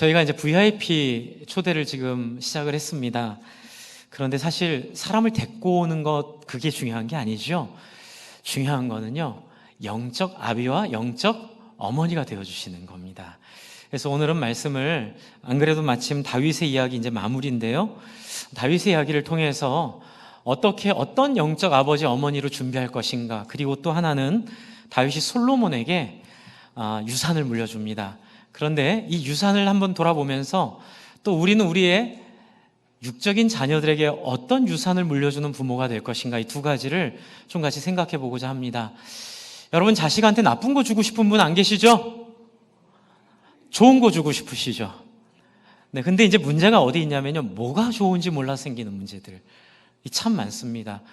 저희가 이제 VIP 초대를 지금 시작을 했습니다. 그런데 사실 사람을 데리고 오는 것, 그게 중요한 게 아니죠. 중요한 거는요, 영적 아비와 영적 어머니가 되어주시는 겁니다. 그래서 오늘은 말씀을, 안 그래도 마침 다윗의 이야기 이제 마무리인데요, 다윗의 이야기를 통해서 어떤 영적 아버지 어머니로 준비할 것인가, 그리고 또 하나는 다윗이 솔로몬에게 유산을 물려줍니다. 그런데 이 유산을 한번 돌아보면서 또 우리는 우리의 육적인 자녀들에게 어떤 유산을 물려주는 부모가 될 것인가, 이 두 가지를 좀 같이 생각해 보고자 합니다. 여러분, 자식한테 나쁜 거 주고 싶은 분 안 계시죠? 좋은 거 주고 싶으시죠? 네, 근데 이제 문제가 어디 있냐면요, 뭐가 좋은지 몰라 생기는 문제들이 참 많습니다.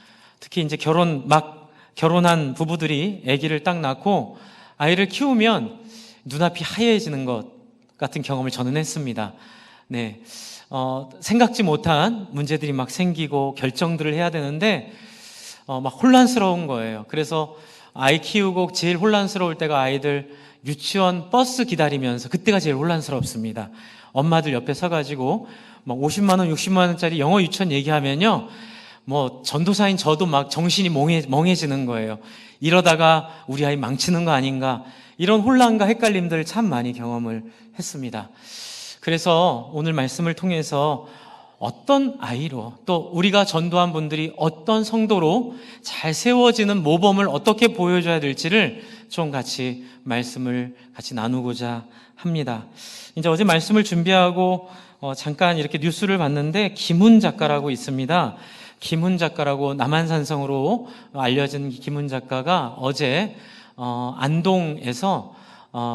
특히 이제 결혼한 부부들이 아기를 딱 낳고 아이를 키우면 눈앞이 하얘지는 것 같은 경험을 저는 했습니다. 네, 생각지 못한 문제들이 막 생기고 결정들을 해야 되는데 막 혼란스러운 거예요. 그래서 아이 키우고 제일 혼란스러울 때가 아이들 유치원 버스 기다리면서, 그때가 제일 혼란스럽습니다. 엄마들 옆에 서가지고 막 50만 원, 60만 원짜리 영어 유치원 얘기하면요, 뭐 전도사인 저도 막 정신이 멍해지는 거예요. 이러다가 우리 아이 망치는 거 아닌가, 이런 혼란과 헷갈림들을 참 많이 경험을 했습니다. 그래서 오늘 말씀을 통해서 어떤 아이로, 또 우리가 전도한 분들이 어떤 성도로 잘 세워지는 모범을 어떻게 보여줘야 될지를 좀 같이 말씀을 같이 나누고자 합니다. 이제 어제 말씀을 준비하고 잠깐 이렇게 뉴스를 봤는데, 김훈 작가라고 있습니다. 김훈 작가라고 남한산성으로 알려진 김훈 작가가 어제 안동에서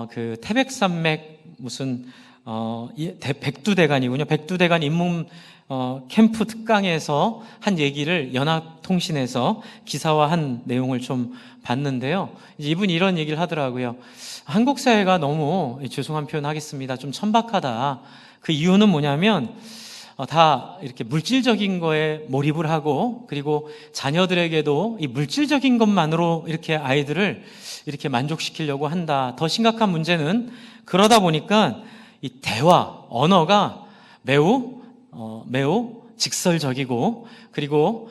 그 태백산맥 무슨 백두대간이군요. 백두대간 인문 캠프 특강에서 한 얘기를 연합통신에서 기사화한 내용을 좀 봤는데요. 이분이 이런 얘기를 하더라고요. 한국 사회가 너무, 죄송한 표현 하겠습니다, 좀 천박하다. 그 이유는 뭐냐면 다 이렇게 물질적인 거에 몰입을 하고, 그리고 자녀들에게도 이 물질적인 것만으로 이렇게 아이들을 이렇게 만족시키려고 한다. 더 심각한 문제는, 그러다 보니까 이 대화, 언어가 매우 직설적이고, 그리고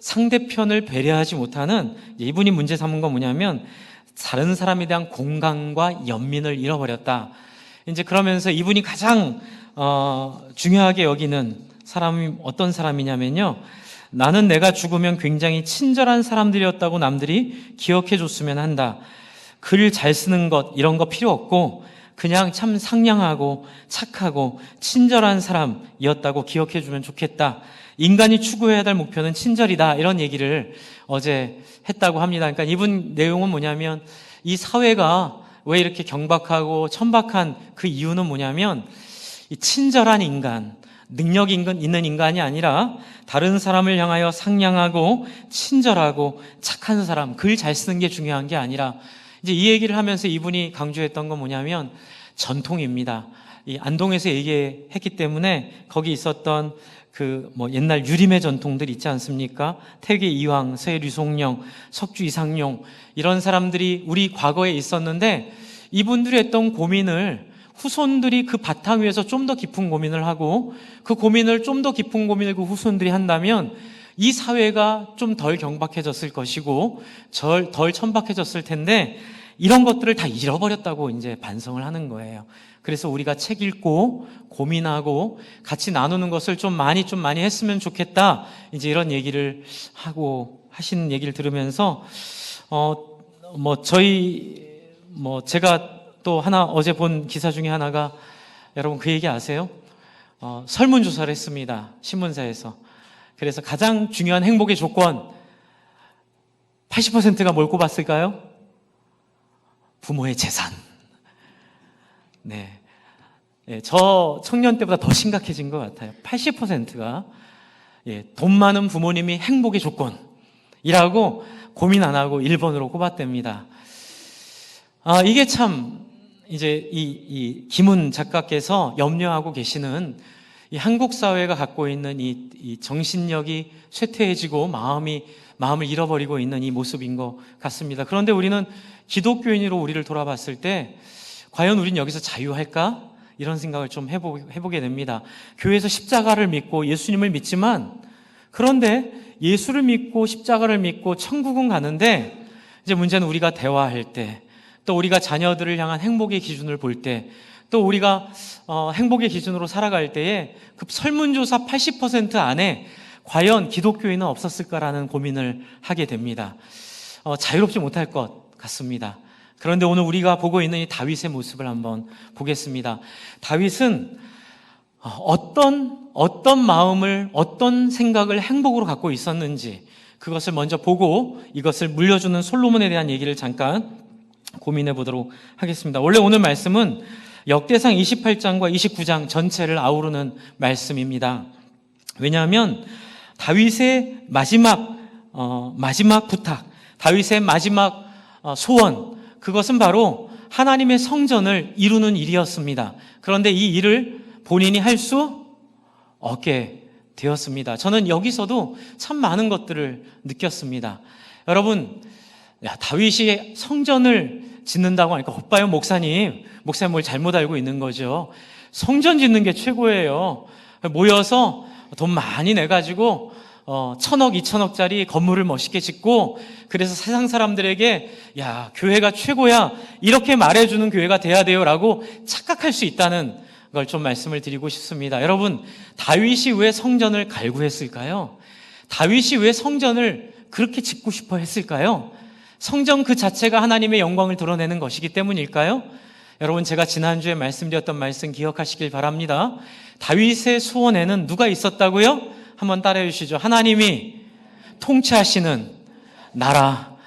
상대편을 배려하지 못하는, 이분이 문제 삼은 건 뭐냐면 다른 사람에 대한 공감과 연민을 잃어버렸다. 이제 그러면서 이분이 가장 중요하게 여기는 사람이 어떤 사람이냐면요, 나는 내가 죽으면 굉장히 친절한 사람들이었다고 남들이 기억해 줬으면 한다. 글 잘 쓰는 것, 이런 거 필요 없고 그냥 참 상냥하고 착하고 친절한 사람이었다고 기억해 주면 좋겠다. 인간이 추구해야 될 목표는 친절이다. 이런 얘기를 어제 했다고 합니다. 그러니까 이분 내용은 뭐냐면, 이 사회가 왜 이렇게 경박하고 천박한 그 이유는 뭐냐면, 이 친절한 인간, 능력 있는 인간이 아니라 다른 사람을 향하여 상냥하고 친절하고 착한 사람, 글 잘 쓰는 게 중요한 게 아니라, 이제 이 얘기를 하면서 이분이 강조했던 건 뭐냐면 전통입니다. 이 안동에서 얘기했기 때문에 거기 있었던 그 옛날 유림의 전통들 있지 않습니까? 태계 이황, 서해 류송령, 석주 이상용, 이런 사람들이 우리 과거에 있었는데, 이분들이 했던 고민을 후손들이 그 바탕 위에서 좀 더 깊은 고민을 하고, 그 고민을 좀 더 깊은 고민을 그 후손들이 한다면 이 사회가 좀 덜 경박해졌을 것이고 덜 천박해졌을 텐데, 이런 것들을 다 잃어버렸다고 이제 반성을 하는 거예요. 그래서 우리가 책 읽고 고민하고 같이 나누는 것을 좀 많이 했으면 좋겠다. 이제 이런 얘기를 하신 얘기를 들으면서 제가 또 하나 어제 본 기사 중에 하나가, 여러분 그 얘기 아세요? 설문조사를 했습니다. 신문사에서. 그래서 가장 중요한 행복의 조건 80%가 뭘 꼽았을까요? 부모의 재산. 네. 저 청년 때보다 더 심각해진 것 같아요. 80%가 돈 많은 부모님이 행복의 조건이라고 고민 안 하고 1번으로 꼽았답니다. 이게 참 이제 이 김훈 작가께서 염려하고 계시는 이 한국 사회가 갖고 있는 이 정신력이 쇠퇴해지고 마음을 잃어버리고 있는 이 모습인 것 같습니다. 그런데 우리는 기독교인으로 우리를 돌아봤을 때, 과연 우린 여기서 자유할까? 이런 생각을 좀 해보게 됩니다. 교회에서 십자가를 믿고 예수님을 믿지만, 그런데 예수를 믿고 십자가를 믿고 천국은 가는데, 이제 문제는 우리가 대화할 때, 또 우리가 자녀들을 향한 행복의 기준을 볼 때, 또 우리가 행복의 기준으로 살아갈 때에 그 설문조사 80% 안에 과연 기독교인은 없었을까라는 고민을 하게 됩니다. 자유롭지 못할 것 같습니다. 그런데 오늘 우리가 보고 있는 이 다윗의 모습을 한번 보겠습니다. 다윗은 어떤 마음을, 어떤 생각을 행복으로 갖고 있었는지 그것을 먼저 보고 이것을 물려주는 솔로몬에 대한 얘기를 잠깐 고민해 보도록 하겠습니다. 원래 오늘 말씀은 역대상 28장과 29장 전체를 아우르는 말씀입니다. 왜냐하면 다윗의 마지막 부탁, 다윗의 마지막 소원, 그것은 바로 하나님의 성전을 이루는 일이었습니다. 그런데 이 일을 본인이 할 수 없게 되었습니다. 저는 여기서도 참 많은 것들을 느꼈습니다. 여러분, 다윗이 성전을 짓는다고 하니까 오빠요 목사님 뭘 잘못 알고 있는 거죠. 성전 짓는 게 최고예요. 모여서 돈 많이 내가지고 1,000억, 2,000억짜리 건물을 멋있게 짓고, 그래서 세상 사람들에게 야, 교회가 최고야, 이렇게 말해주는 교회가 돼야 돼요 라고 착각할 수 있다는 걸 좀 말씀을 드리고 싶습니다. 여러분, 다윗이 왜 성전을 갈구했을까요? 다윗이 왜 성전을 그렇게 짓고 싶어 했을까요? 성전 그 자체가 하나님의 영광을 드러내는 것이기 때문일까요? 여러분, 제가 지난주에 말씀드렸던 말씀 기억하시길 바랍니다. 다윗의 소원에는 누가 있었다고요? 한번 따라해 주시죠. 하나님이 통치하시는 나라.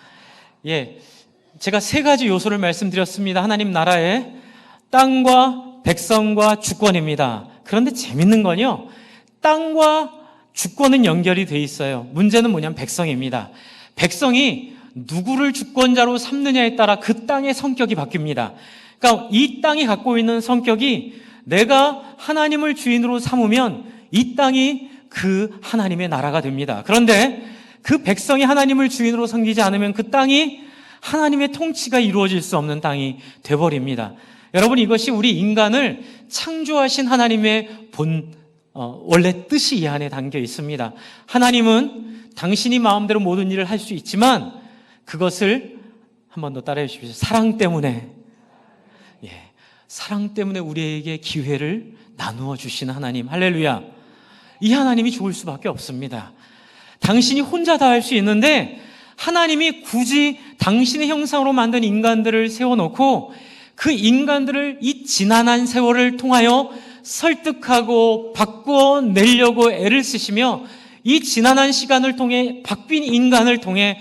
제가 세 가지 요소를 말씀드렸습니다. 하나님 나라의 땅과 백성과 주권입니다. 그런데 재밌는 건요, 땅과 주권은 연결이 돼 있어요. 문제는 뭐냐면 백성입니다. 백성이 누구를 주권자로 삼느냐에 따라 그 땅의 성격이 바뀝니다. 그러니까 이 땅이 갖고 있는 성격이, 내가 하나님을 주인으로 삼으면 이 땅이 그 하나님의 나라가 됩니다. 그런데 그 백성이 하나님을 주인으로 섬기지 않으면 그 땅이 하나님의 통치가 이루어질 수 없는 땅이 돼버립니다. 여러분, 이것이 우리 인간을 창조하신 하나님의 원래 뜻이 이 안에 담겨 있습니다. 하나님은 당신이 마음대로 모든 일을 할 수 있지만 그것을 한 번 더 따라해 주십시오. 사랑 때문에 우리에게 기회를 나누어 주시는 하나님. 할렐루야. 이 하나님이 좋을 수밖에 없습니다. 당신이 혼자 다 할 수 있는데 하나님이 굳이 당신의 형상으로 만든 인간들을 세워놓고 그 인간들을 이 지난한 세월을 통하여 설득하고 바꿔내려고 애를 쓰시며, 이 지난한 시간을 통해 바뀐 인간을 통해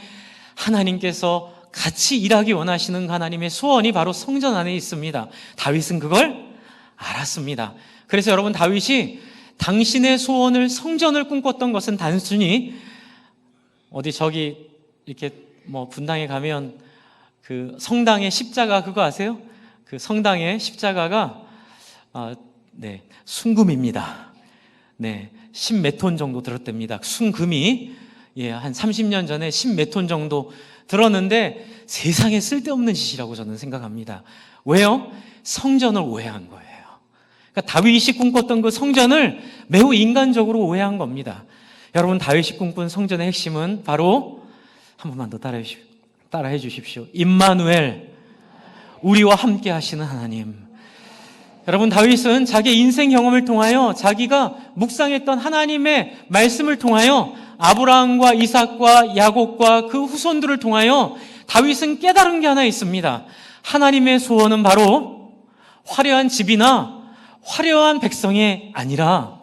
하나님께서 같이 일하기 원하시는 하나님의 소원이 바로 성전 안에 있습니다. 다윗은 그걸 알았습니다. 그래서 여러분, 다윗이 당신의 소원을, 성전을 꿈꿨던 것은 단순히 이렇게 분당에 가면 그 성당의 십자가 그거 아세요? 그 성당의 십자가가 순금입니다. 10몇 톤 정도 들었답니다. 순금이 한 30년 전에 10몇 톤 정도 들었는데 세상에 쓸데없는 짓이라고 저는 생각합니다. 왜요? 성전을 오해한 거예요. 그러니까 다윗이 꿈꿨던 그 성전을 매우 인간적으로 오해한 겁니다. 여러분, 다윗이 꿈꾼 성전의 핵심은 바로, 한 번만 더 따라해 주십시오. 임마누엘, 우리와 함께 하시는 하나님. 여러분, 다윗은 자기 인생 경험을 통하여, 자기가 묵상했던 하나님의 말씀을 통하여, 아브라함과 이삭과 야곱과 그 후손들을 통하여 다윗은 깨달은 게 하나 있습니다. 하나님의 소원은 바로 화려한 집이나 화려한 백성이 아니라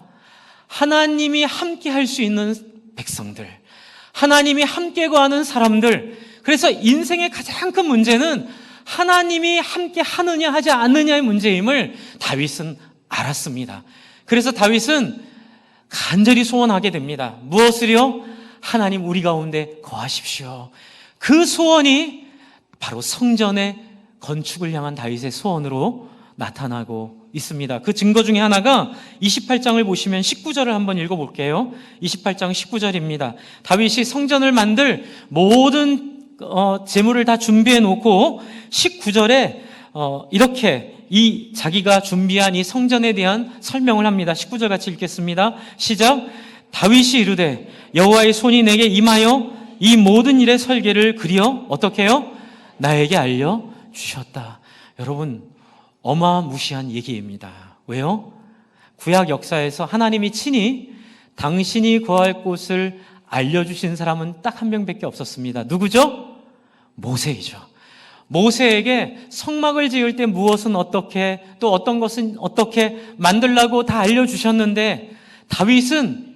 하나님이 함께 할 수 있는 백성들, 하나님이 함께 거하는 사람들. 그래서 인생의 가장 큰 문제는 하나님이 함께 하느냐 하지 않느냐의 문제임을 다윗은 알았습니다. 그래서 다윗은 간절히 소원하게 됩니다. 무엇을요? 하나님, 우리 가운데 거하십시오. 그 소원이 바로 성전의 건축을 향한 다윗의 소원으로 나타나고 있습니다. 그 증거 중에 하나가 28장을 보시면 19절을 한번 읽어볼게요. 28장 19절입니다. 다윗이 성전을 만들 모든 재물을 다 준비해 놓고 19절에 이렇게 이 자기가 준비한 이 성전에 대한 설명을 합니다. 19절 같이 읽겠습니다. 시작. 다윗이 이르되 여호와의 손이 내게 임하여 이 모든 일의 설계를 그리어 어떻게 해요? 나에게 알려주셨다. 여러분, 어마무시한 얘기입니다. 왜요? 구약 역사에서 하나님이 친히 당신이 거할 곳을 알려주신 사람은 딱 한 명밖에 없었습니다. 누구죠? 모세이죠. 모세에게 성막을 지을 때 무엇은 어떻게, 또 어떤 것은 어떻게 만들라고 다 알려주셨는데, 다윗은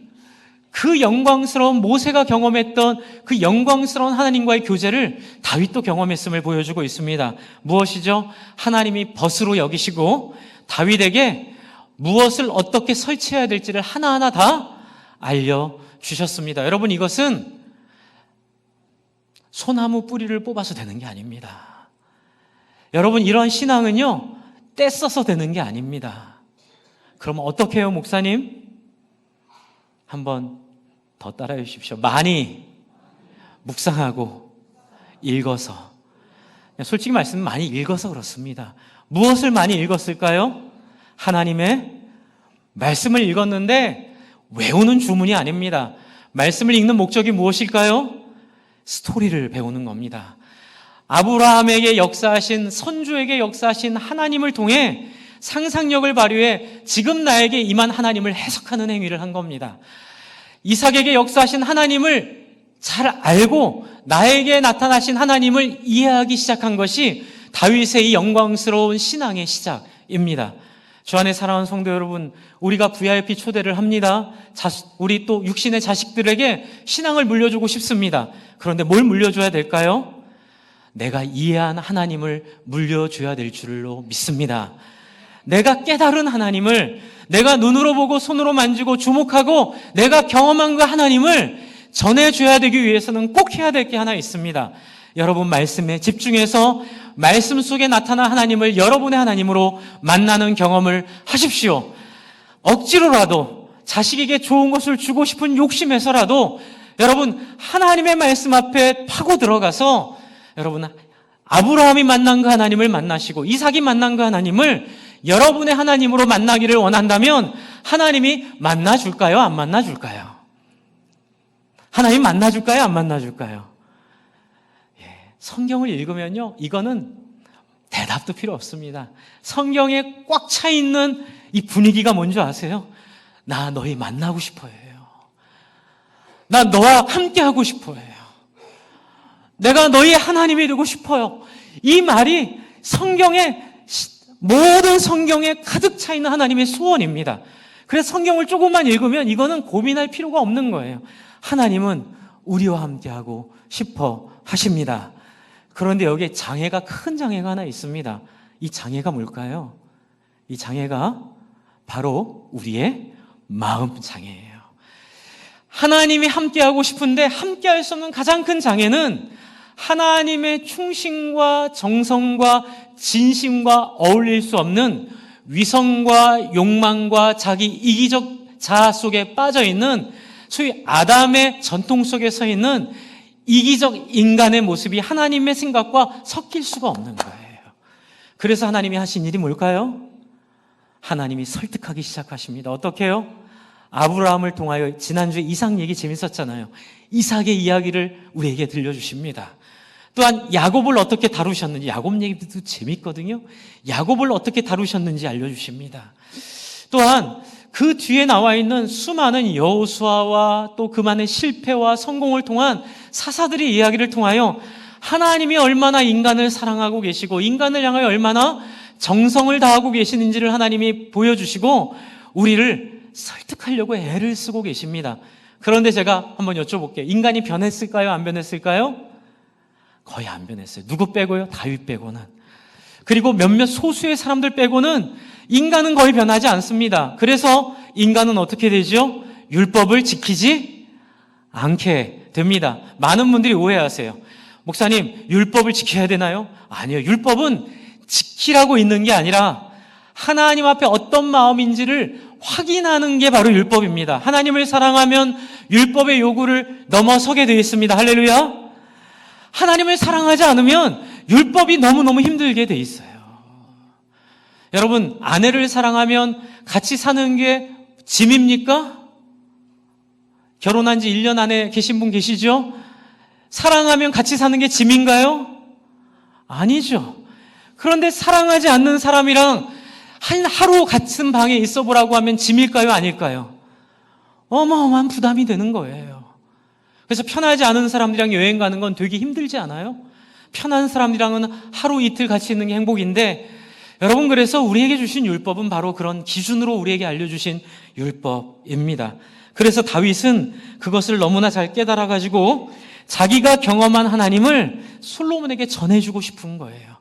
그 영광스러운, 모세가 경험했던 그 영광스러운 하나님과의 교제를 다윗도 경험했음을 보여주고 있습니다. 무엇이죠? 하나님이 벗으로 여기시고 다윗에게 무엇을 어떻게 설치해야 될지를 하나하나 다 알려주셨습니다. 여러분, 이것은 소나무 뿌리를 뽑아서 되는 게 아닙니다. 여러분, 이런 신앙은요, 떼써서 되는 게 아닙니다. 그럼 어떻게 해요, 목사님? 한번 더 따라해 주십시오. 많이 묵상하고 읽어서. 솔직히 말씀은 많이 읽어서 그렇습니다. 무엇을 많이 읽었을까요? 하나님의 말씀을 읽었는데 외우는 주문이 아닙니다. 말씀을 읽는 목적이 무엇일까요? 스토리를 배우는 겁니다. 아브라함에게 역사하신, 선조에게 역사하신 하나님을 통해 상상력을 발휘해 지금 나에게 임한 하나님을 해석하는 행위를 한 겁니다. 이삭에게 역사하신 하나님을 잘 알고 나에게 나타나신 하나님을 이해하기 시작한 것이 다윗의 이 영광스러운 신앙의 시작입니다. 주 안에 사랑하는 성도 여러분, 우리가 VIP 초대를 합니다. 우리 또 육신의 자식들에게 신앙을 물려주고 싶습니다. 그런데 뭘 물려줘야 될까요? 내가 이해한 하나님을 물려줘야 될 줄로 믿습니다. 내가 깨달은 하나님을, 내가 눈으로 보고 손으로 만지고 주목하고 내가 경험한 그 하나님을 전해줘야 되기 위해서는 꼭 해야 될 게 하나 있습니다. 여러분, 말씀에 집중해서 말씀 속에 나타난 하나님을 여러분의 하나님으로 만나는 경험을 하십시오. 억지로라도 자식에게 좋은 것을 주고 싶은 욕심에서라도 여러분, 하나님의 말씀 앞에 파고 들어가서 여러분, 아브라함이 만난 그 하나님을 만나시고 이삭이 만난 그 하나님을 여러분의 하나님으로 만나기를 원한다면 하나님이 만나줄까요? 안 만나줄까요? 하나님 만나줄까요? 안 만나줄까요? 성경을 읽으면요, 이거는 대답도 필요 없습니다. 성경에 꽉 차 있는 이 분위기가 뭔지 아세요? 나 너희 만나고 싶어요. 나 너와 함께하고 싶어요. 내가 너희의 하나님이 되고 싶어요. 이 말이 모든 성경에 가득 차 있는 하나님의 소원입니다. 그래서 성경을 조금만 읽으면 이거는 고민할 필요가 없는 거예요. 하나님은 우리와 함께하고 싶어 하십니다. 그런데 여기에 큰 장애가 하나 있습니다. 이 장애가 뭘까요? 이 장애가 바로 우리의 마음 장애예요. 하나님이 함께하고 싶은데 함께할 수 없는 가장 큰 장애는 하나님의 충신과 정성과 진심과 어울릴 수 없는 위선과 욕망과 자기 이기적 자아 속에 빠져있는 소위 아담의 전통 속에 서 있는 이기적 인간의 모습이 하나님의 생각과 섞일 수가 없는 거예요. 그래서 하나님이 하신 일이 뭘까요? 하나님이 설득하기 시작하십니다. 어떻게 해요? 아브라함을 통하여, 지난주에 이삭 얘기 재밌었잖아요. 이삭의 이야기를 우리에게 들려주십니다. 또한 야곱을 어떻게 다루셨는지, 야곱 얘기도 재밌거든요. 야곱을 어떻게 다루셨는지 알려주십니다. 또한 그 뒤에 나와 있는 수많은 여호수아와 또 그만의 실패와 성공을 통한 사사들의 이야기를 통하여 하나님이 얼마나 인간을 사랑하고 계시고 인간을 향하여 얼마나 정성을 다하고 계시는지를 하나님이 보여주시고 우리를 설득하려고 애를 쓰고 계십니다. 그런데 제가 한번 여쭤볼게요. 인간이 변했을까요? 안 변했을까요? 거의 안 변했어요. 누구 빼고요? 다윗 빼고는. 그리고 몇몇 소수의 사람들 빼고는 인간은 거의 변하지 않습니다. 그래서 인간은 어떻게 되죠? 율법을 지키지 않게 됩니다. 많은 분들이 오해하세요. 목사님, 율법을 지켜야 되나요? 아니요. 율법은 지키라고 있는 게 아니라 하나님 앞에 어떤 마음인지를 확인하는 게 바로 율법입니다. 하나님을 사랑하면 율법의 요구를 넘어서게 되어 있습니다. 할렐루야. 하나님을 사랑하지 않으면 율법이 너무너무 힘들게 돼 있어요. 여러분, 아내를 사랑하면 같이 사는 게 짐입니까? 결혼한 지 1년 안에 계신 분 계시죠? 사랑하면 같이 사는 게 짐인가요? 아니죠. 그런데 사랑하지 않는 사람이랑 한 하루 같은 방에 있어 보라고 하면 짐일까요? 아닐까요? 어마어마한 부담이 되는 거예요. 그래서 편하지 않은 사람들이랑 여행 가는 건 되게 힘들지 않아요? 편한 사람들이랑은 하루 이틀 같이 있는 게 행복인데, 여러분, 그래서 우리에게 주신 율법은 바로 그런 기준으로 우리에게 알려주신 율법입니다. 그래서 다윗은 그것을 너무나 잘 깨달아가지고 자기가 경험한 하나님을 솔로몬에게 전해주고 싶은 거예요.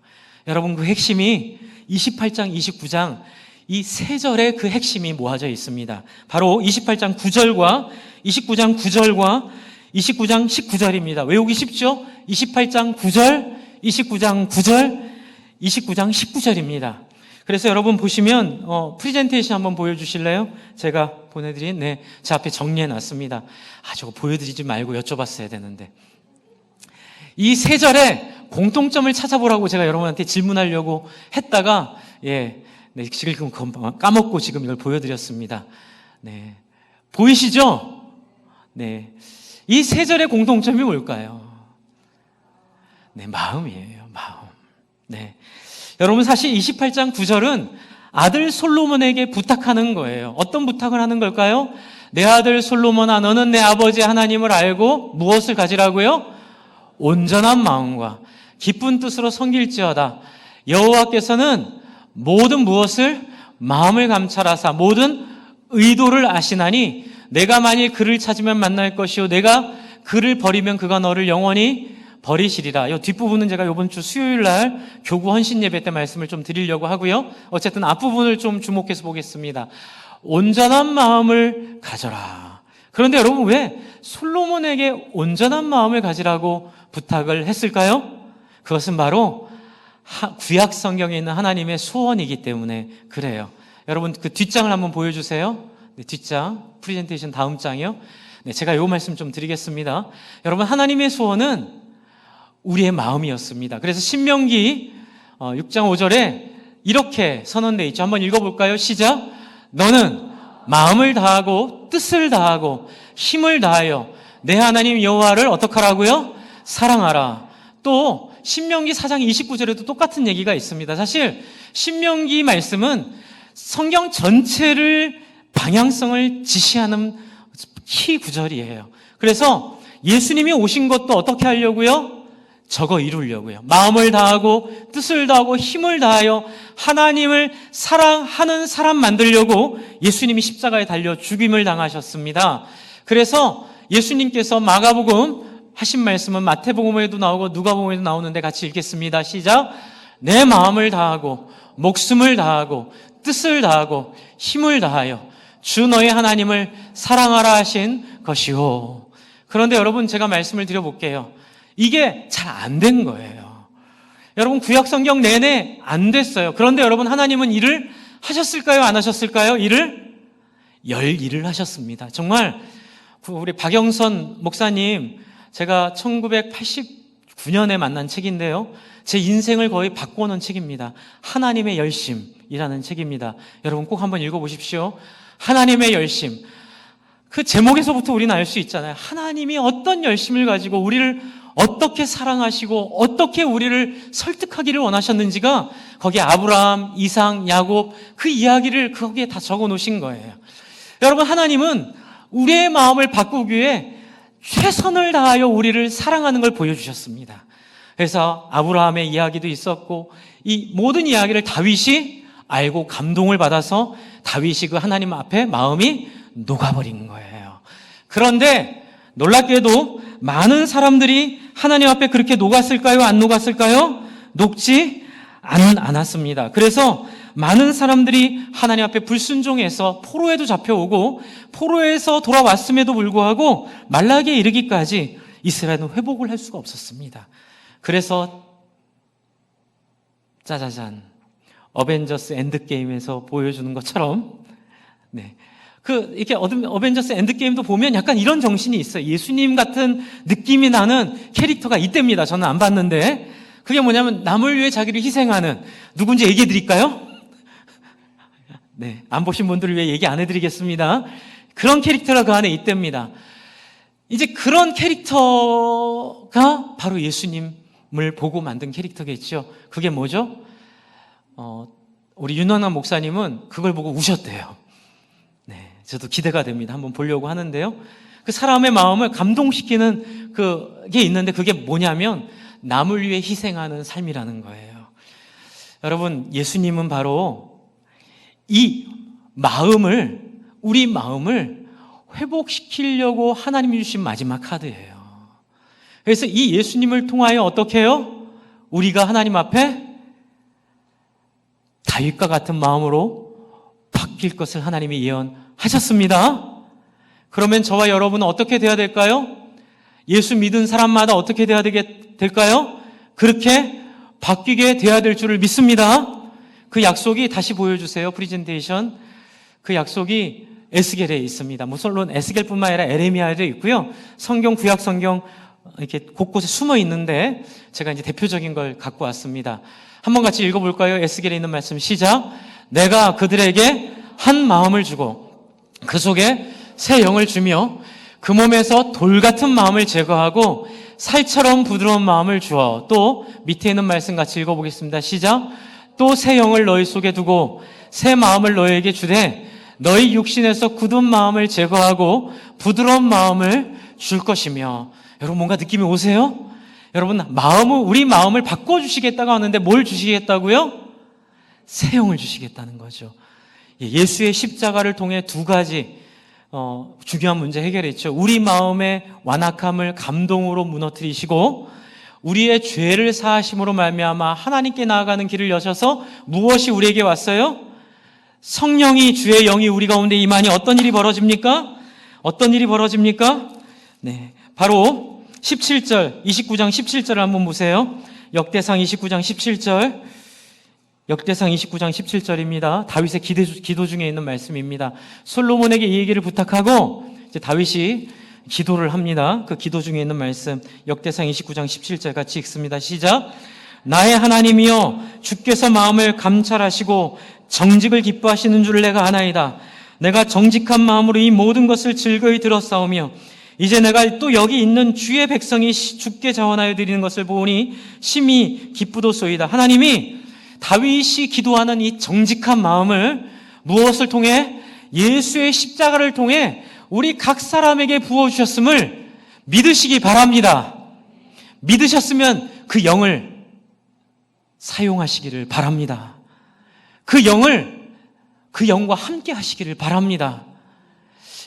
여러분, 그 핵심이 28장, 29장 이 세 절의 그 핵심이 모아져 있습니다. 바로 28장 9절과 29장 9절과 29장 19절입니다. 외우기 쉽죠? 28장 9절, 29장 9절, 29장 19절입니다. 그래서 여러분 보시면 프리젠테이션 한번 보여주실래요? 제가 보내드린 제 앞에 정리해놨습니다. 저거 보여드리지 말고 여쭤봤어야 되는데, 이 세 절에 공통점을 찾아보라고 제가 여러분한테 질문하려고 했다가 지금 까먹고 지금 이걸 보여드렸습니다. 보이시죠? 이 세 절의 공통점이 뭘까요? 마음이에요. 마음. 여러분, 사실 28장 9절은 아들 솔로몬에게 부탁하는 거예요. 어떤 부탁을 하는 걸까요? 내 아들 솔로몬아, 너는 내 아버지 하나님을 알고 무엇을 가지라고요? 온전한 마음과 기쁜 뜻으로 섬길지어다. 여호와께서는 모든 무엇을 마음을 감찰하사 모든 의도를 아시나니 내가 만일 그를 찾으면 만날 것이요 내가 그를 버리면 그가 너를 영원히 버리시리라. 이 뒷부분은 제가 이번 주 수요일 날 교구 헌신 예배 때 말씀을 좀 드리려고 하고요. 어쨌든 앞부분을 좀 주목해서 보겠습니다. 온전한 마음을 가져라. 그런데 여러분, 왜 솔로몬에게 온전한 마음을 가지라고 부탁을 했을까요? 그것은 바로 구약 성경에 있는 하나님의 소원이기 때문에 그래요. 여러분, 그 뒷장을 한번 보여주세요. 뒷장, 프레젠테이션 다음 장이요. 제가 이 말씀 좀 드리겠습니다. 여러분, 하나님의 소원은 우리의 마음이었습니다. 그래서 신명기 6장 5절에 이렇게 선언되어 있죠. 한번 읽어볼까요? 시작. 너는 마음을 다하고 뜻을 다하고 힘을 다하여 내 하나님 여호와를 어떻게 하라고요? 사랑하라. 또 신명기 4장 29절에도 똑같은 얘기가 있습니다. 사실 신명기 말씀은 성경 전체를 방향성을 지시하는 키 구절이에요. 그래서 예수님이 오신 것도 어떻게 하려고요? 저거 이루려고요. 마음을 다하고 뜻을 다하고 힘을 다하여 하나님을 사랑하는 사람 만들려고 예수님이 십자가에 달려 죽임을 당하셨습니다. 그래서 예수님께서 마가복음 하신 말씀은 마태복음에도 나오고 누가복음에도 나오는데 같이 읽겠습니다. 시작. 내 마음을 다하고 목숨을 다하고 뜻을 다하고 힘을 다하여 주 너의 하나님을 사랑하라 하신 것이요. 그런데 여러분, 제가 말씀을 드려볼게요. 이게 잘 안 된 거예요. 여러분, 구약 성경 내내 안 됐어요. 그런데 여러분, 하나님은 일을 하셨을까요? 안 하셨을까요? 일을 하셨습니다. 정말 우리 박영선 목사님, 제가 1989년에 만난 책인데요. 제 인생을 거의 바꿔놓은 책입니다. 하나님의 열심이라는 책입니다. 여러분 꼭 한번 읽어보십시오. 하나님의 열심. 그 제목에서부터 우리는 알 수 있잖아요. 하나님이 어떤 열심을 가지고 우리를 어떻게 사랑하시고 어떻게 우리를 설득하기를 원하셨는지가 거기에 아브라함, 이삭, 야곱 그 이야기를 거기에 다 적어 놓으신 거예요. 여러분, 하나님은 우리의 마음을 바꾸기 위해 최선을 다하여 우리를 사랑하는 걸 보여주셨습니다. 그래서 아브라함의 이야기도 있었고 이 모든 이야기를 다윗이 알고 감동을 받아서 다윗이 그 하나님 앞에 마음이 녹아버린 거예요. 그런데 놀랍게도 많은 사람들이 하나님 앞에 그렇게 녹았을까요? 안 녹았을까요? 녹지 않았습니다. 그래서 많은 사람들이 하나님 앞에 불순종해서 포로에도 잡혀오고 포로에서 돌아왔음에도 불구하고 말라기에 이르기까지 이스라엘은 회복을 할 수가 없었습니다. 그래서 짜자잔, 어벤져스 엔드게임에서 보여주는 것처럼 이렇게 어벤져스 엔드게임도 보면 약간 이런 정신이 있어요. 예수님 같은 느낌이 나는 캐릭터가 이때입니다. 저는 안 봤는데 그게 뭐냐면 남을 위해 자기를 희생하는, 누군지 얘기해 드릴까요? 네, 안 보신 분들을 위해 얘기 안 해드리겠습니다. 그런 캐릭터가 그 안에 있답니다. 이제 그런 캐릭터가 바로 예수님을 보고 만든 캐릭터겠죠. 그게 뭐죠? 우리 윤원남 목사님은 그걸 보고 우셨대요. 네, 저도 기대가 됩니다. 한번 보려고 하는데요. 그 사람의 마음을 감동시키는 그게 있는데 그게 뭐냐면 남을 위해 희생하는 삶이라는 거예요. 여러분, 예수님은 바로 이 마음을, 우리 마음을 회복시키려고 하나님이 주신 마지막 카드예요. 그래서 이 예수님을 통하여 어떻게 해요? 우리가 하나님 앞에 다윗과 같은 마음으로 바뀔 것을 하나님이 예언하셨습니다. 그러면 저와 여러분은 어떻게 돼야 될까요? 예수 믿은 사람마다 어떻게 돼야 될까요? 그렇게 바뀌게 돼야 될 줄을 믿습니다. 그 약속이 다시 보여주세요. 프리젠테이션. 그 약속이 에스겔에 있습니다. 물론 에스겔뿐만 아니라 에레미야에도 있고요. 성경, 구약 성경 이렇게 곳곳에 숨어 있는데 제가 이제 대표적인 걸 갖고 왔습니다. 한번 같이 읽어볼까요? 에스겔에 있는 말씀 시작. 내가 그들에게 한 마음을 주고 그 속에 새 영을 주며 그 몸에서 돌 같은 마음을 제거하고 살처럼 부드러운 마음을 주어. 또 밑에 있는 말씀 같이 읽어보겠습니다. 시작. 또 새 영을 너희 속에 두고 새 마음을 너희에게 주되 너희 육신에서 굳은 마음을 제거하고 부드러운 마음을 줄 것이며. 여러분, 뭔가 느낌이 오세요? 여러분, 우리 마음을 바꿔주시겠다고 하는데 뭘 주시겠다고요? 새 영을 주시겠다는 거죠. 예수의 십자가를 통해 두 가지 중요한 문제 해결했죠. 우리 마음의 완악함을 감동으로 무너뜨리시고 우리의 죄를 사하심으로 말미암아 하나님께 나아가는 길을 여셔서 무엇이 우리에게 왔어요? 성령이, 주의 영이 우리 가운데 임하니 어떤 일이 벌어집니까? 어떤 일이 벌어집니까? 네, 바로 17절, 29장 17절을 한번 보세요. 역대상 29장 17절. 역대상 29장 17절입니다. 다윗의 기도 중에 있는 말씀입니다. 솔로몬에게 이 얘기를 부탁하고 이제 다윗이 기도를 합니다. 그 기도 중에 있는 말씀, 역대상 29장 17절 같이 읽습니다. 시작. 나의 하나님이여, 주께서 마음을 감찰하시고 정직을 기뻐하시는 줄 내가 아나이다. 내가 정직한 마음으로 이 모든 것을 즐거이 들었사오며 이제 내가 또 여기 있는 주의 백성이 주께 자원하여 드리는 것을 보니 심히 기쁘도소이다. 하나님이 다윗이 기도하는 이 정직한 마음을 무엇을 통해? 예수의 십자가를 통해 우리 각 사람에게 부어주셨음을 믿으시기 바랍니다. 믿으셨으면 그 영을 사용하시기를 바랍니다. 그 영과 함께 하시기를 바랍니다.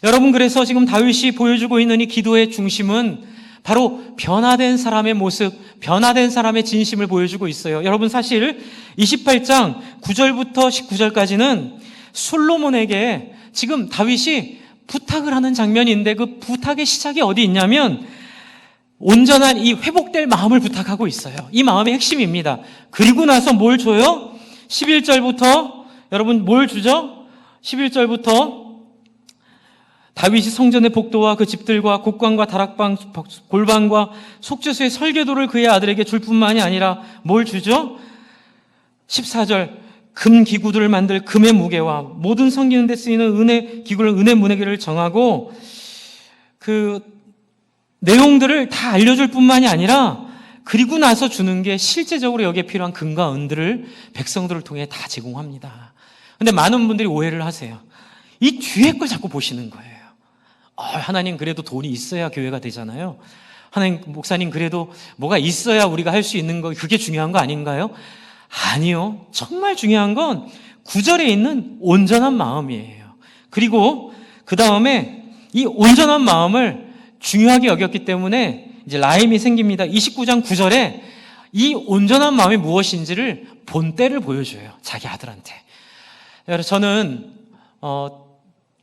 여러분, 그래서 지금 다윗이 보여주고 있는 이 기도의 중심은 바로 변화된 사람의 모습, 변화된 사람의 진심을 보여주고 있어요. 여러분, 사실 28장 9절부터 19절까지는 솔로몬에게 지금 다윗이 부탁을 하는 장면인데 그 부탁의 시작이 어디 있냐면 온전한 이 회복될 마음을 부탁하고 있어요. 이 마음의 핵심입니다. 그리고 나서 뭘 줘요? 11절부터 여러분 뭘 주죠? 11절부터 다윗이 성전의 복도와 그 집들과 곡관과 다락방, 골방과 속죄소의 설계도를 그의 아들에게 줄 뿐만이 아니라 뭘 주죠? 14절 금 기구들을 만들 금의 무게와 모든 섬기는 데 쓰이는 은혜 기구를 은혜 무게를 정하고 그 내용들을 다 알려줄 뿐만이 아니라 그리고 나서 주는 게 실제적으로 여기에 필요한 금과 은들을 백성들을 통해 다 제공합니다. 근데 많은 분들이 오해를 하세요. 이 뒤에 걸 자꾸 보시는 거예요. 하나님, 그래도 돈이 있어야 교회가 되잖아요. 하나님, 목사님, 그래도 뭐가 있어야 우리가 할 수 있는 거, 그게 중요한 거 아닌가요? 아니요. 정말 중요한 건 9절에 있는 온전한 마음이에요. 그리고 그 다음에 이 온전한 마음을 중요하게 여겼기 때문에 이제 라임이 생깁니다. 29장 9절에 이 온전한 마음이 무엇인지를 본때를 보여줘요. 자기 아들한테. 여러분, 저는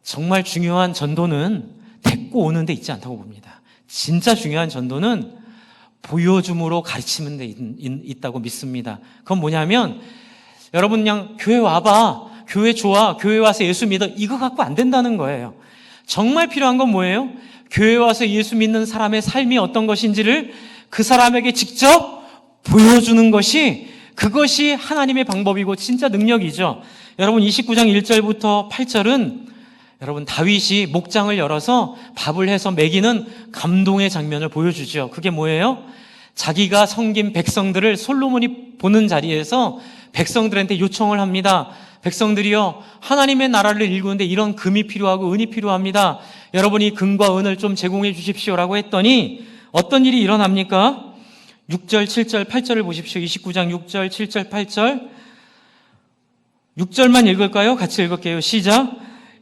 정말 중요한 전도는 데리고 오는 데 있지 않다고 봅니다. 진짜 중요한 전도는 보여줌으로 가르치는 데 있다고 믿습니다. 그건 뭐냐면 여러분 그냥 교회 와봐, 교회 좋아, 교회 와서 예수 믿어, 이거 갖고 안 된다는 거예요. 정말 필요한 건 뭐예요? 교회 와서 예수 믿는 사람의 삶이 어떤 것인지를 그 사람에게 직접 보여주는 것이 그것이 하나님의 방법이고 진짜 능력이죠. 여러분 29장 1절부터 8절은 여러분 다윗이 목장을 열어서 밥을 해서 먹이는 감동의 장면을 보여주죠. 그게 뭐예요? 자기가 섬긴 백성들을 솔로몬이 보는 자리에서 백성들한테 요청을 합니다. 백성들이요, 하나님의 나라를 일구는데 이런 금이 필요하고 은이 필요합니다. 여러분이 금과 은을 좀 제공해 주십시오라고 했더니 어떤 일이 일어납니까? 6절, 7절, 8절을 보십시오. 29장 6절, 7절, 8절. 6절만 읽을까요? 같이 읽을게요. 시작.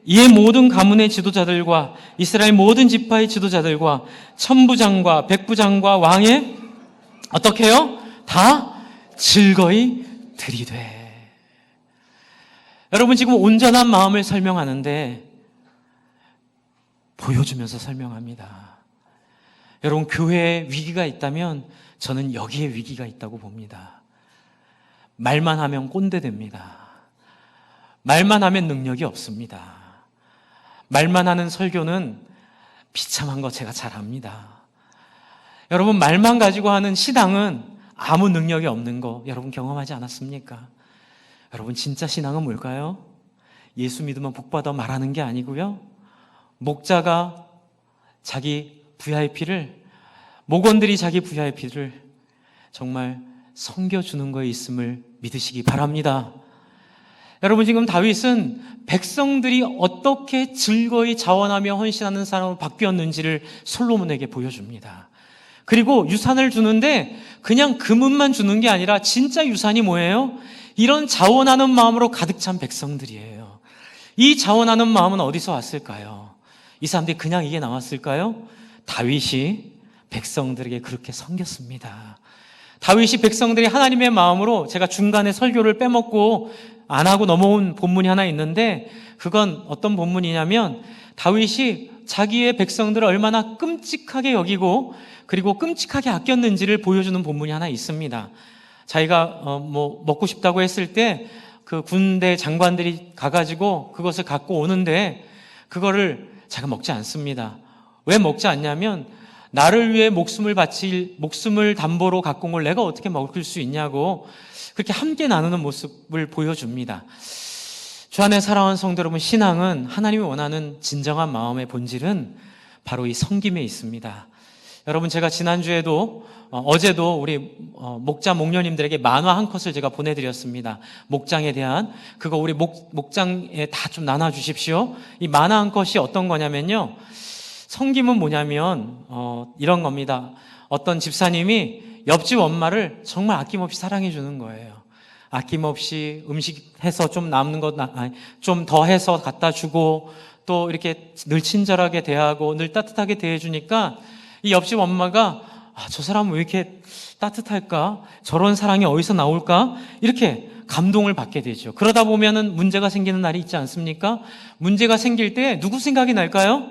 이에 모든 가문의 지도자들과 이스라엘 모든 지파의 지도자들과 천부장과 백부장과 왕의 어떻게 해요? 다 즐거이 들이되. 여러분 지금 온전한 마음을 설명하는데 보여주면서 설명합니다. 여러분 교회에 위기가 있다면 저는 여기에 위기가 있다고 봅니다. 말만 하면 꼰대 됩니다. 말만 하면 능력이 없습니다. 말만 하는 설교는 비참한 거 제가 잘 압니다. 여러분 말만 가지고 하는 신앙은 아무 능력이 없는 거 여러분 경험하지 않았습니까? 여러분 진짜 신앙은 뭘까요? 예수 믿으면 복받아 말하는 게 아니고요, 목자가 자기 VIP를, 목원들이 자기 VIP를 정말 섬겨주는 거에 있음을 믿으시기 바랍니다. 여러분 지금 다윗은 백성들이 어떻게 즐거이 자원하며 헌신하는 사람으로 바뀌었는지를 솔로몬에게 보여줍니다. 그리고 유산을 주는데 그냥 금은만 주는 게 아니라 진짜 유산이 뭐예요? 이런 자원하는 마음으로 가득 찬 백성들이에요. 이 자원하는 마음은 어디서 왔을까요? 이 사람들이 그냥 이게 나왔을까요? 다윗이 백성들에게 그렇게 섬겼습니다. 다윗이 백성들이 하나님의 마음으로, 제가 중간에 설교를 빼먹고 안 하고 넘어온 본문이 하나 있는데 그건 어떤 본문이냐면 다윗이 자기의 백성들을 얼마나 끔찍하게 여기고 그리고 끔찍하게 아꼈는지를 보여주는 본문이 하나 있습니다. 자기가 먹고 싶다고 했을 때 그 군대 장관들이 가가지고 그것을 갖고 오는데 그거를 자기가 먹지 않습니다. 왜 먹지 않냐면 나를 위해 목숨을 담보로 갖고 온 걸 내가 어떻게 먹을 수 있냐고 그렇게 함께 나누는 모습을 보여줍니다. 주 안에 사랑하는 성도 여러분, 신앙은 하나님이 원하는 진정한 마음의 본질은 바로 이 섬김에 있습니다. 여러분 제가 지난주에도 어제도 우리 목자 목녀님들에게 만화 한 컷을 제가 보내드렸습니다. 목장에 대한 그거 우리 목장에 다 좀 나눠주십시오. 이 만화 한 컷이 어떤 거냐면요, 섬김은 뭐냐면 이런 겁니다. 어떤 집사님이 옆집 엄마를 정말 아낌없이 사랑해 주는 거예요. 아낌없이 음식 해서 좀 남는 것 좀 더 해서 갖다 주고 또 이렇게 늘 친절하게 대하고 늘 따뜻하게 대해주니까 이 옆집 엄마가 저 사람은 왜 이렇게 따뜻할까? 저런 사랑이 어디서 나올까? 이렇게 감동을 받게 되죠. 그러다 보면은 문제가 생기는 날이 있지 않습니까? 문제가 생길 때 누구 생각이 날까요?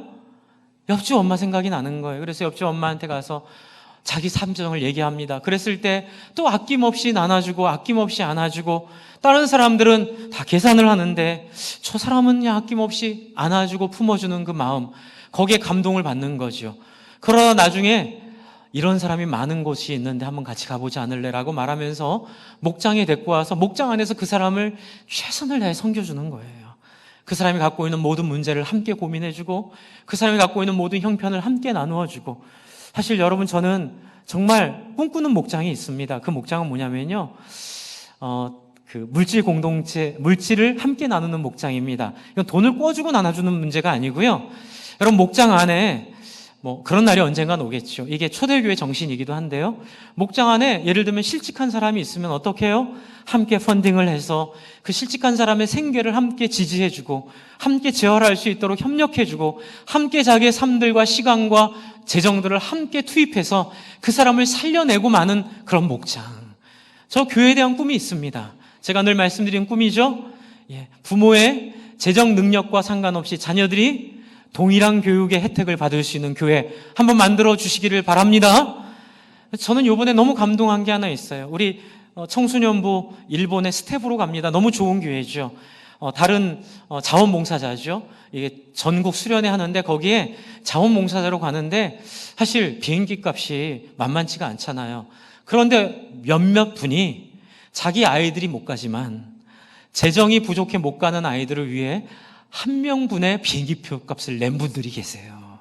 옆집 엄마 생각이 나는 거예요. 그래서 옆집 엄마한테 가서 자기 삼정을 얘기합니다. 그랬을 때 또 아낌없이 나눠주고 아낌없이 안아주고, 다른 사람들은 다 계산을 하는데 저 사람은 그냥 아낌없이 안아주고 품어주는 그 마음, 거기에 감동을 받는 거죠. 그러다 나중에 이런 사람이 많은 곳이 있는데 한번 같이 가보지 않을래라고 말하면서 목장에 데리고 와서 목장 안에서 그 사람을 최선을 다해 섬겨주는 거예요. 그 사람이 갖고 있는 모든 문제를 함께 고민해주고 그 사람이 갖고 있는 모든 형편을 함께 나누어주고. 사실 여러분 저는 정말 꿈꾸는 목장이 있습니다. 그 목장은 뭐냐면요, 그 물질 공동체, 물질을 함께 나누는 목장입니다. 이건 돈을 꿔주고 나눠주는 문제가 아니고요. 여러분 목장 안에 그런 날이 언젠간 오겠죠. 이게 초대교회 정신이기도 한데요. 목장 안에 예를 들면 실직한 사람이 있으면 어떻게 해요? 함께 펀딩을 해서 그 실직한 사람의 생계를 함께 지지해주고 함께 재활할 수 있도록 협력해주고 함께 자기의 삶들과 시간과 재정들을 함께 투입해서 그 사람을 살려내고 마는 그런 목장. 저 교회에 대한 꿈이 있습니다. 제가 늘 말씀드린 꿈이죠. 부모의 재정 능력과 상관없이 자녀들이 동일한 교육의 혜택을 받을 수 있는 교회 한번 만들어 주시기를 바랍니다. 저는 이번에 너무 감동한 게 하나 있어요. 우리 청소년부 일본에 스텝으로 갑니다. 너무 좋은 교회죠. 다른 자원봉사자죠. 이게 전국 수련회 하는데 거기에 자원봉사자로 가는데 사실 비행기 값이 만만치가 않잖아요. 그런데 몇몇 분이 자기 아이들이 못 가지만 재정이 부족해 못 가는 아이들을 위해 1명분의 비행기표 값을 낸 분들이 계세요.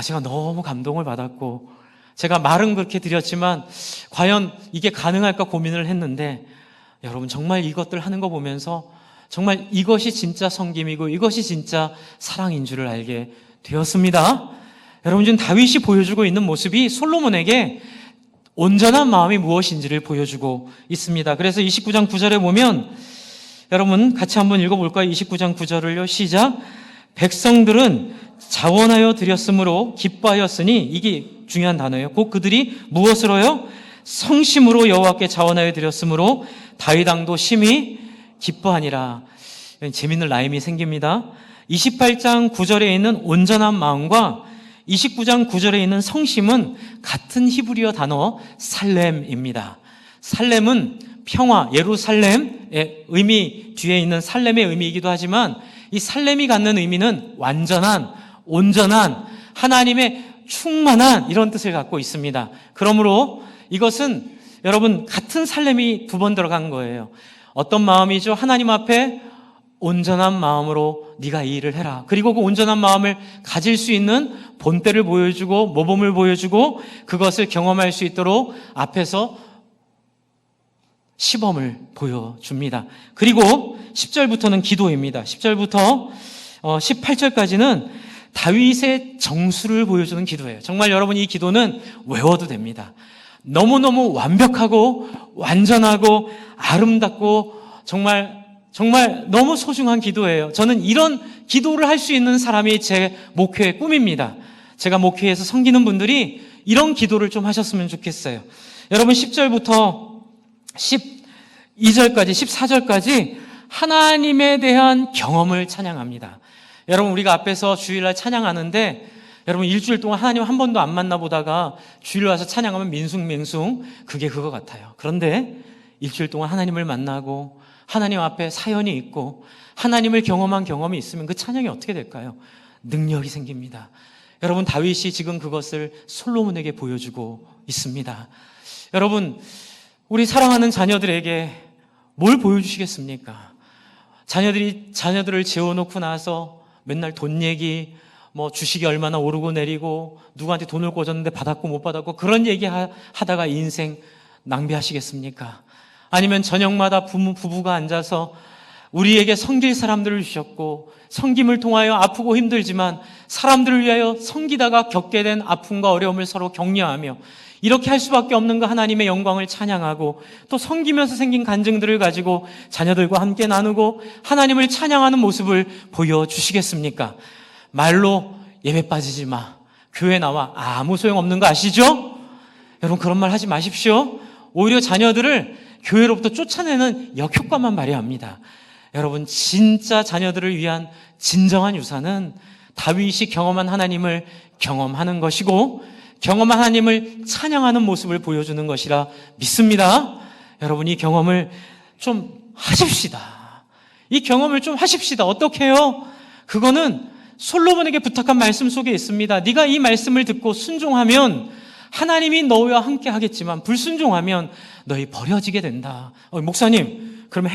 제가 너무 감동을 받았고, 제가 말은 그렇게 드렸지만 과연 이게 가능할까 고민을 했는데, 여러분 정말 이것들 하는 거 보면서 정말 이것이 진짜 섬김이고 이것이 진짜 사랑인 줄을 알게 되었습니다. 여러분, 지금 다윗이 보여주고 있는 모습이 솔로몬에게 온전한 마음이 무엇인지를 보여주고 있습니다. 그래서 29장 9절에 보면, 여러분 같이 한번 읽어볼까요? 29장 9절을요. 시작. 백성들은 자원하여 드렸으므로 기뻐하였으니, 이게 중요한 단어예요. 곧 그들이 무엇으로요? 성심으로 여호와께 자원하여 드렸으므로 다윗 왕도 심히 기뻐하니라. 재밌는 라임이 생깁니다. 28장 9절에 있는 온전한 마음과 29장 9절에 있는 성심은 같은 히브리어 단어 살렘입니다. 살렘은 평화, 예루살렘의 의미, 뒤에 있는 살렘의 의미이기도 하지만 이 살렘이 갖는 의미는 완전한, 온전한, 하나님의 충만한, 이런 뜻을 갖고 있습니다. 그러므로 이것은 여러분 같은 살렘이 두 번 들어간 거예요. 어떤 마음이죠? 하나님 앞에 온전한 마음으로 네가 이 일을 해라. 그리고 그 온전한 마음을 가질 수 있는 본때를 보여주고 모범을 보여주고 그것을 경험할 수 있도록 앞에서 시범을 보여줍니다. 그리고 10절부터는 기도입니다. 10절부터 18절까지는 다윗의 정수를 보여주는 기도예요. 정말 여러분 이 기도는 외워도 됩니다. 너무너무 완벽하고 완전하고 아름답고 정말 너무 소중한 기도예요. 저는 이런 기도를 할 수 있는 사람이 제 목회의 꿈입니다. 제가 목회에서 섬기는 분들이 이런 기도를 좀 하셨으면 좋겠어요. 여러분 10절부터 12절까지 14절까지 하나님에 대한 경험을 찬양합니다. 여러분 우리가 앞에서 주일날 찬양하는데 여러분 일주일 동안 하나님 한 번도 안 만나보다가 주일 와서 찬양하면 민숭맹숭 그게 그거 같아요. 그런데 일주일 동안 하나님을 만나고 하나님 앞에 사연이 있고 하나님을 경험한 경험이 있으면 그 찬양이 어떻게 될까요? 능력이 생깁니다. 여러분 다윗이 지금 그것을 솔로몬에게 보여주고 있습니다. 여러분 우리 사랑하는 자녀들에게 뭘 보여주시겠습니까? 자녀들을 재워놓고 나서 맨날 돈 얘기, 주식이 얼마나 오르고 내리고 누구한테 돈을 꽂았는데 받았고 못 받았고 그런 얘기 하다가 인생 낭비하시겠습니까? 아니면 저녁마다 부부가 앉아서 우리에게 섬길 사람들을 주셨고 섬김을 통하여 아프고 힘들지만 사람들을 위하여 섬기다가 겪게 된 아픔과 어려움을 서로 격려하며 이렇게 할 수밖에 없는 그 하나님의 영광을 찬양하고 또 섬기면서 생긴 간증들을 가지고 자녀들과 함께 나누고 하나님을 찬양하는 모습을 보여주시겠습니까? 말로 예배 빠지지 마, 교회 나와, 아무 소용없는 거 아시죠? 여러분 그런 말 하지 마십시오. 오히려 자녀들을 교회로부터 쫓아내는 역효과만 발휘합니다. 여러분 진짜 자녀들을 위한 진정한 유산은 다윗이 경험한 하나님을 경험하는 것이고 경험한 하나님을 찬양하는 모습을 보여주는 것이라 믿습니다. 여러분 이 경험을 좀 하십시다. 이 경험을 좀 하십시다. 어떻게 해요? 그거는 솔로몬에게 부탁한 말씀 속에 있습니다. 네가 이 말씀을 듣고 순종하면 하나님이 너와 함께 하겠지만 불순종하면 너희 버려지게 된다. 목사님 그럼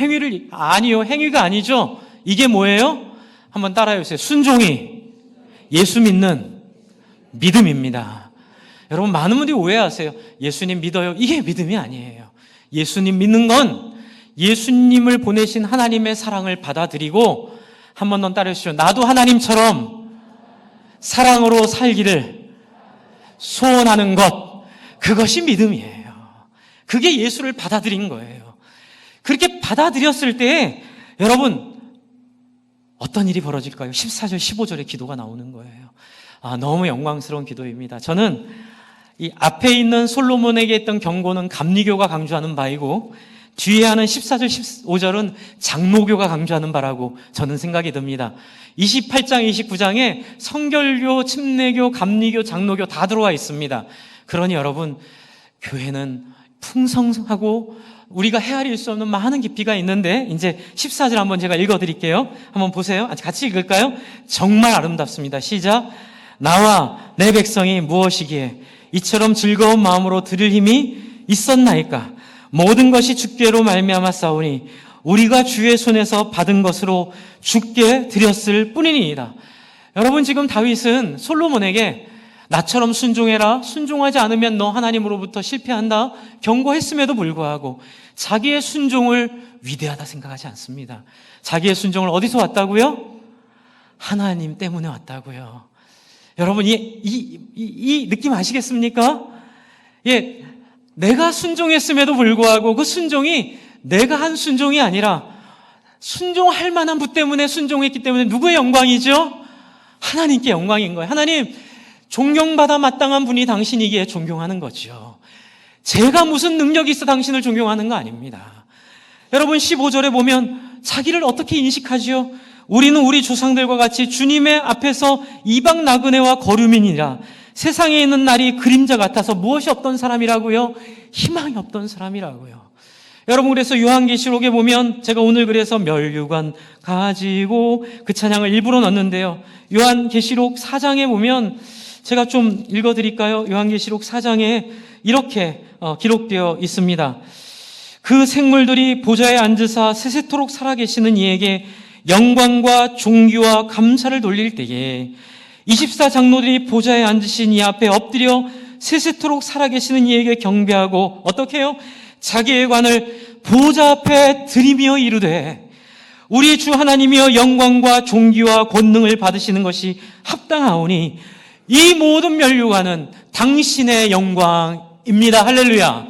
아니요, 행위가 아니죠. 이게 뭐예요? 한번 따라해주세요. 순종이 예수 믿는 믿음입니다. 여러분 많은 분들이 오해하세요. 예수님 믿어요. 이게 믿음이 아니에요. 예수님 믿는 건 예수님을 보내신 하나님의 사랑을 받아들이고 한 번 더 따라해주시죠. 나도 하나님처럼 사랑으로 살기를 소원하는 것, 그것이 믿음이에요. 그게 예수를 받아들인 거예요. 그렇게 받아들였을 때 여러분 어떤 일이 벌어질까요? 14절 15절의 기도가 나오는 거예요. 너무 영광스러운 기도입니다. 저는 이 앞에 있는 솔로몬에게 했던 경고는 감리교가 강조하는 바이고 뒤에 하는 14절 15절은 장로교가 강조하는 바라고 저는 생각이 듭니다. 28장 29장에 성결교, 침례교, 감리교, 장로교 다 들어와 있습니다. 그러니 여러분 교회는 풍성하고 우리가 헤아릴 수 없는 많은 깊이가 있는데 이제 14절 한번 제가 읽어드릴게요. 한번 보세요. 같이 읽을까요? 정말 아름답습니다. 시작. 나와 내 백성이 무엇이기에 이처럼 즐거운 마음으로 들을 힘이 있었나이까? 모든 것이 주께로 말미암아 싸우니 우리가 주의 손에서 받은 것으로 주께 드렸을 뿐이니이다. 여러분, 지금 다윗은 솔로몬에게 나처럼 순종해라, 순종하지 않으면 너 하나님으로부터 실패한다 경고했음에도 불구하고 자기의 순종을 위대하다 생각하지 않습니다. 자기의 순종을 어디서 왔다고요? 하나님 때문에 왔다고요. 여러분, 이 느낌 아시겠습니까? 예, 내가 순종했음에도 불구하고 그 순종이 내가 한 순종이 아니라 순종할 만한 분 때문에 순종했기 때문에 누구의 영광이죠? 하나님께 영광인 거예요. 하나님, 존경받아 마땅한 분이 당신이기에 존경하는 거죠. 제가 무슨 능력이 있어 당신을 존경하는 거 아닙니다. 여러분, 15절에 보면 자기를 어떻게 인식하지요? 우리는 우리 조상들과 같이 주님의 앞에서 이방 나그네와 거류민이라 세상에 있는 날이 그림자 같아서 무엇이 없던 사람이라고요? 희망이 없던 사람이라고요. 여러분, 그래서 요한계시록에 보면 제가 오늘 그래서 멸류관 가지고 그 찬양을 일부러 넣었는데요. 요한계시록 4장에 보면 제가 좀 읽어드릴까요? 요한계시록 4장에 이렇게 기록되어 있습니다. 그 생물들이 보좌에 앉으사 세세토록 살아계시는 이에게 영광과 존귀와 감사를 돌릴 때에 24장로들이 보좌에 앉으신 이 앞에 엎드려 세세토록 살아계시는 이에게 경배하고 어떻게 해요? 자기의 관을 보좌 앞에 들이며 이르되 우리 주 하나님이여 영광과 존귀와 권능을 받으시는 것이 합당하오니 이 모든 면류관은 당신의 영광입니다. 할렐루야.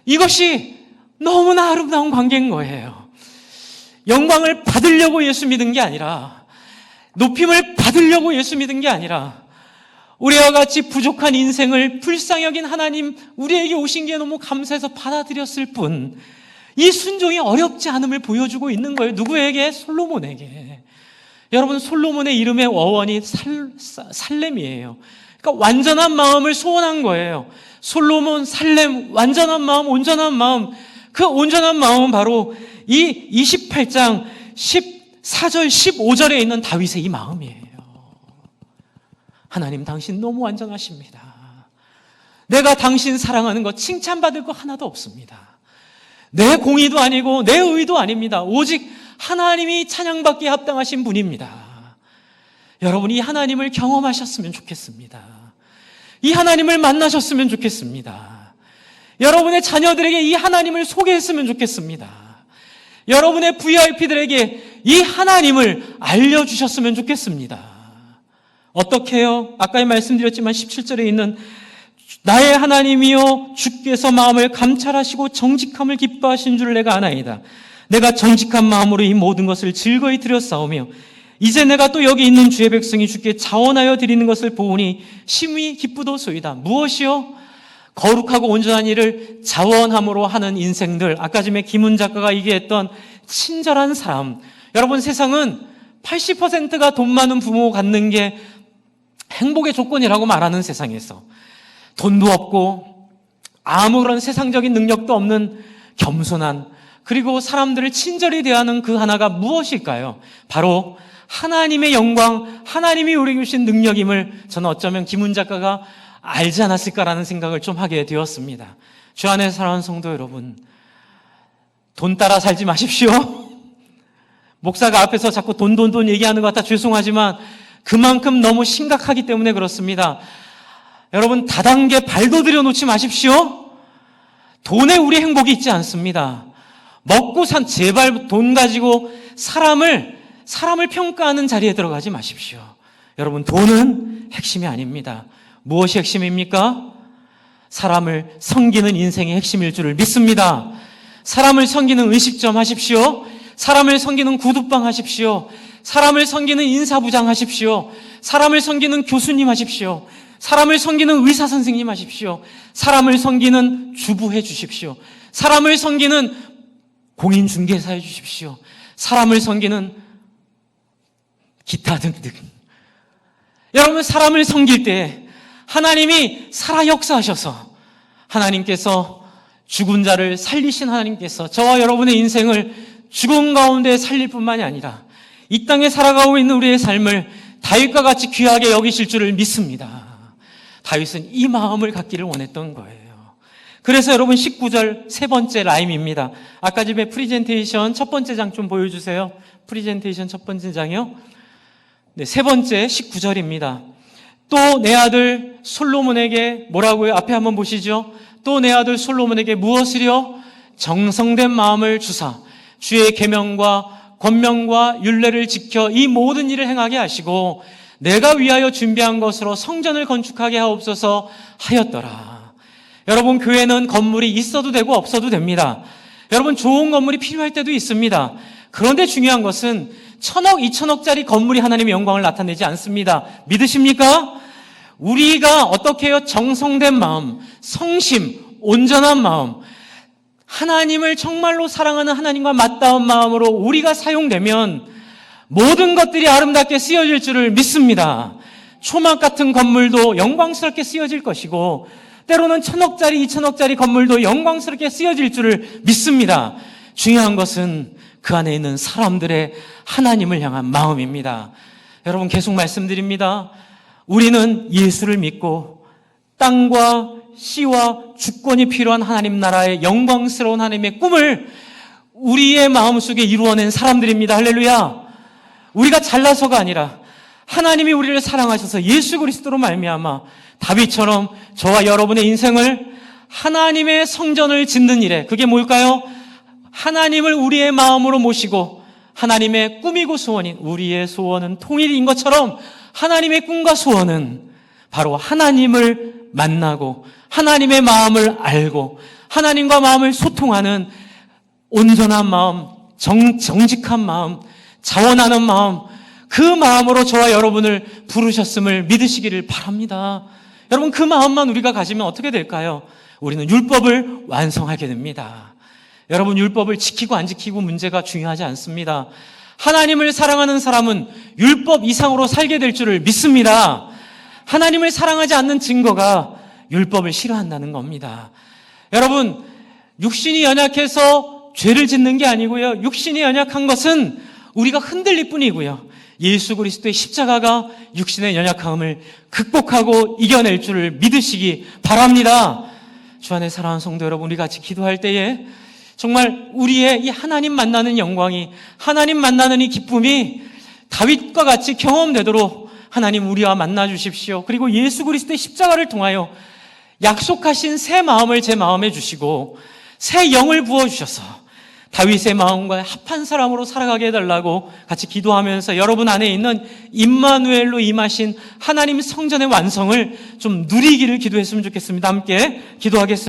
이것이 너무나 아름다운 관계인 거예요. 영광을 받으려고 예수 믿은 게 아니라, 높임을 받으려고 예수 믿은 게 아니라, 우리와 같이 부족한 인생을 불쌍히 여긴 하나님, 우리에게 오신 게 너무 감사해서 받아들였을 뿐, 이 순종이 어렵지 않음을 보여주고 있는 거예요. 누구에게? 솔로몬에게. 여러분, 솔로몬의 이름의 어원이 살렘이에요. 그러니까 완전한 마음을 소원한 거예요. 솔로몬, 살렘, 완전한 마음, 온전한 마음. 그 온전한 마음은 바로 이 28장 14절, 15절에 있는 다윗의 이 마음이에요. 하나님, 당신 너무 완전하십니다. 내가 당신 사랑하는 것, 칭찬받을 것 하나도 없습니다. 내 공의도 아니고 내 의도 아닙니다. 오직 하나님이 찬양받기에 합당하신 분입니다. 여러분, 이 하나님을 경험하셨으면 좋겠습니다. 이 하나님을 만나셨으면 좋겠습니다. 여러분의 자녀들에게 이 하나님을 소개했으면 좋겠습니다. 여러분의 VIP들에게 이 하나님을 알려주셨으면 좋겠습니다. 어떻게 해요? 아까 말씀드렸지만 17절에 있는 나의 하나님이여 주께서 마음을 감찰하시고 정직함을 기뻐하신 줄 내가 아나이다. 내가 정직한 마음으로 이 모든 것을 즐거이 드렸사오며 이제 내가 또 여기 있는 주의 백성이 주께 자원하여 드리는 것을 보오니 심히 기쁘도소이다. 무엇이요? 거룩하고 온전한 일을 자원함으로 하는 인생들. 아까 전에 김은 작가가 얘기했던 친절한 사람. 여러분, 세상은 80%가 돈 많은 부모 갖는 게 행복의 조건이라고 말하는 세상에서 돈도 없고 아무런 세상적인 능력도 없는 겸손한, 그리고 사람들을 친절히 대하는 그 하나가 무엇일까요? 바로 하나님의 영광, 하나님이 우리에게 주신 능력임을 저는 어쩌면 김은 작가가 알지 않았을까라는 생각을 좀 하게 되었습니다. 주 안에 사랑하는 성도 여러분, 돈 따라 살지 마십시오. 목사가 앞에서 자꾸 돈 얘기하는 것 같아 죄송하지만 그만큼 너무 심각하기 때문에 그렇습니다. 여러분, 다단계 발도 들여놓지 마십시오. 돈에 우리 행복이 있지 않습니다. 먹고 제발 돈 가지고 사람을 평가하는 자리에 들어가지 마십시오. 여러분, 돈은 핵심이 아닙니다. 무엇이 핵심입니까? 사람을 섬기는 인생의 핵심일 줄을 믿습니다. 사람을 섬기는 의식점 하십시오. 사람을 섬기는 구두방 하십시오. 사람을 섬기는 인사부장 하십시오. 사람을 섬기는 교수님 하십시오. 사람을 섬기는 의사 선생님 하십시오. 사람을 섬기는 주부 해 주십시오. 사람을 섬기는 공인중개사 해 주십시오. 사람을 섬기는 기타 등등. 여러분, 사람을 섬길 때 하나님이 살아 역사하셔서 하나님께서 죽은 자를 살리신 하나님께서 저와 여러분의 인생을 죽음 가운데 살릴 뿐만이 아니라 이 땅에 살아가고 있는 우리의 삶을 다윗과 같이 귀하게 여기실 줄을 믿습니다. 다윗은 이 마음을 갖기를 원했던 거예요. 그래서 여러분 19절 세 번째 라임입니다. 아까 집에 프리젠테이션 첫 번째 장 좀 보여주세요. 프리젠테이션 첫 번째 장이요. 네, 세 번째 19절입니다. 또 내 아들 솔로몬에게 뭐라고요? 앞에 한번 보시죠. 또 내 아들 솔로몬에게 무엇을요? 정성된 마음을 주사 주의 계명과 권명과 율례를 지켜 이 모든 일을 행하게 하시고 내가 위하여 준비한 것으로 성전을 건축하게 하옵소서 하였더라. 여러분, 교회는 건물이 있어도 되고 없어도 됩니다. 여러분, 좋은 건물이 필요할 때도 있습니다. 그런데 중요한 것은 1,000억, 2,000억짜리 건물이 하나님의 영광을 나타내지 않습니다. 믿으십니까? 우리가 어떻게 해요? 정성된 마음, 성심, 온전한 마음, 하나님을 정말로 사랑하는 하나님과 맞닿은 마음으로 우리가 사용되면 모든 것들이 아름답게 쓰여질 줄을 믿습니다. 초막 같은 건물도 영광스럽게 쓰여질 것이고 때로는 1,000억짜리, 2,000억짜리 건물도 영광스럽게 쓰여질 줄을 믿습니다. 중요한 것은 그 안에 있는 사람들의 하나님을 향한 마음입니다. 여러분, 계속 말씀드립니다. 우리는 예수를 믿고 땅과 씨와 주권이 필요한 하나님 나라의 영광스러운 하나님의 꿈을 우리의 마음속에 이루어낸 사람들입니다. 할렐루야. 우리가 잘나서가 아니라 하나님이 우리를 사랑하셔서 예수 그리스도로 말미암아 다윗처럼 저와 여러분의 인생을 하나님의 성전을 짓는 일에, 그게 뭘까요? 하나님을 우리의 마음으로 모시고 하나님의 꿈이고 소원인, 우리의 소원은 통일인 것처럼 하나님의 꿈과 소원은 바로 하나님을 만나고 하나님의 마음을 알고 하나님과 마음을 소통하는 온전한 마음, 정직한 마음, 자원하는 마음, 그 마음으로 저와 여러분을 부르셨음을 믿으시기를 바랍니다. 여러분, 그 마음만 우리가 가지면 어떻게 될까요? 우리는 율법을 완성하게 됩니다. 여러분, 율법을 지키고 안 지키고 문제가 중요하지 않습니다. 하나님을 사랑하는 사람은 율법 이상으로 살게 될 줄을 믿습니다. 하나님을 사랑하지 않는 증거가 율법을 싫어한다는 겁니다. 여러분, 육신이 연약해서 죄를 짓는 게 아니고요. 육신이 연약한 것은 우리가 흔들릴 뿐이고요. 예수 그리스도의 십자가가 육신의 연약함을 극복하고 이겨낼 줄을 믿으시기 바랍니다. 주 안에 사랑하는 성도 여러분, 우리 같이 기도할 때에 정말 우리의 이 하나님 만나는 영광이, 하나님 만나는 이 기쁨이 다윗과 같이 경험되도록 하나님 우리와 만나 주십시오. 그리고 예수 그리스도의 십자가를 통하여 약속하신 새 마음을 제 마음에 주시고 새 영을 부어주셔서 다윗의 마음과 합한 사람으로 살아가게 해달라고 같이 기도하면서 여러분 안에 있는 임마누엘로 임하신 하나님 성전의 완성을 좀 누리기를 기도했으면 좋겠습니다. 함께 기도하겠습니다.